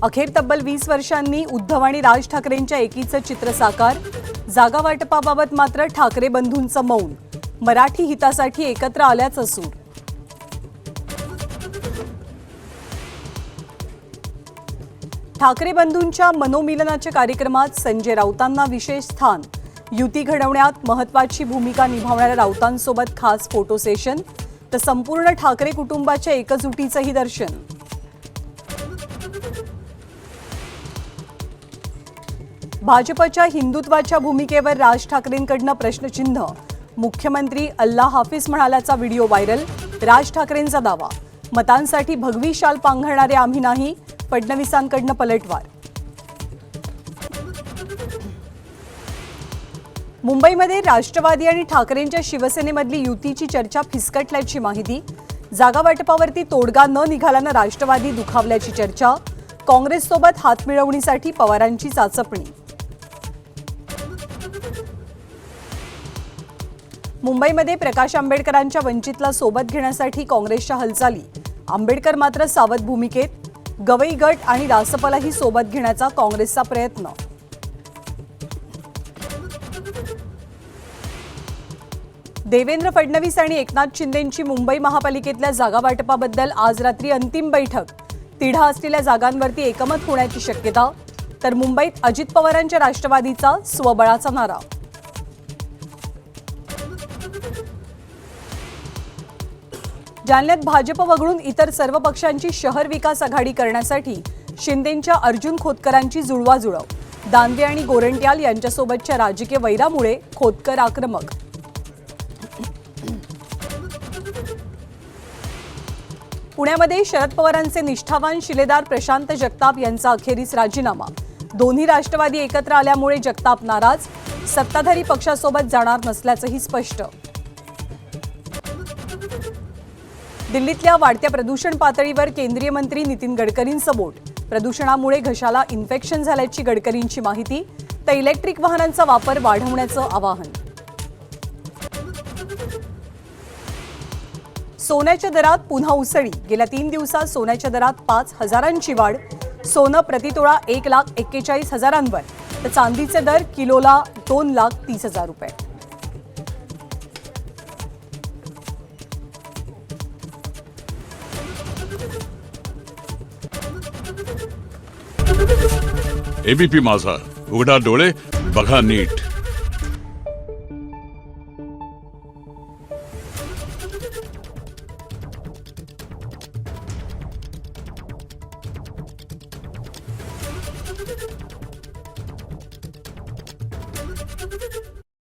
अखेर तब्बल 20 वर्षांनी उद्धव आणि राज ठाकरेंच्या एकीचं चित्र साकार। जागा वाटपाबाबत मात्र ठाकरे बंधूंचं मौन। मराठी हितासाठी एकत्र आल्याचं सूर। ठाकरे बंधूंच्या मनोमिलनाच्या कार्यक्रमात संजय राऊतांना विशेष स्थान। युती घडवण्यात महत्त्वाची भूमिका निभावणाऱ्या राऊतांसोबत खास फोटो सेशन, तर संपूर्ण ठाकरे कुटुंबाच्या एकजुटीचंही दर्शन। भाजपच्या हिंदुत्वाच्या भूमिकेवर राज ठाकरेंकडून प्रश्नचिन्ह। मुख्यमंत्री अल्लाह हाफिज म्हणाल्याचा व्हिडिओ व्हायरल। राज ठाकरेंचा दावा, मतांसाठी भगवी शाल पांघरणारे आम्ही नाही। फडणवीसांकडून पलटवार। मुंबईमध्ये राष्ट्रवादी आणि ठाकरेंच्या शिवसेनेमधली युतीची चर्चा फिसकटल्याची माहिती। जागा वाटपावरती तोडगा न निघाल्यानं राष्ट्रवादी दुखावल्याची चर्चा। काँग्रेससोबत हातमिळवणीसाठी पवारांची चाचपणी। मुंबईमध्ये प्रकाश आंबेडकरांच्या वंचितला सोबत घेण्यासाठी काँग्रेसच्या हालचाली। आंबेडकर मात्र सावध भूमिकेत। गवई गट आणि रासपलाही सोबत घेण्याचा काँग्रेसचा प्रयत्न। देवेंद्र फडणवीस आणि एकनाथ शिंदेंची मुंबई महापालिकेतल्या जागा वाटपाबद्दल आज रात्री अंतिम बैठक। तिढा असलेल्या जागांवरती एकमत होण्याची शक्यता, तर मुंबईत अजित पवारांच्या राष्ट्रवादीचा स्वबळाचा नारा। जालन्यात भाजप वगळून इतर सर्व पक्षांची शहर विकास आघाडी करण्यासाठी शिंदेंच्या अर्जुन खोतकरांची जुळवाजुळव। दानवे आणि गोरंट्याल यांच्यासोबतच्या राजकीय वैरामुळे खोतकर आक्रमक। पुण्यामध्ये शरद पवारांचे निष्ठावान शिलेदार प्रशांत जगताप यांचा अखेरीस राजीनामा। दोन्ही राष्ट्रवादी एकत्र आल्यामुळे जगताप नाराज। सत्ताधारी पक्षासोबत जाणार नसल्याचंही स्पष्ट। दिल्लीतल्या वाढत्या प्रदूषण पातळीवर केंद्रीय मंत्री नितीन गडकरींचं बोट। प्रदूषणामुळे घशाला इन्फेक्शन झाल्याची गडकरींची माहिती, तर इलेक्ट्रिक वाहनांचा वापर वाढवण्याचं आवाहन। सोन्याच्या दरात पुन्हा उसळी। गेल्या 3 दिवसात सोन्याच्या दरात 5,000ची वाढ। सोनं प्रतितोळा 1,41,000वर, तर चांदीचे दर किलोला 2,30,000 रुपये। एबीपी माझा, उघडा डोळे बघा नीट।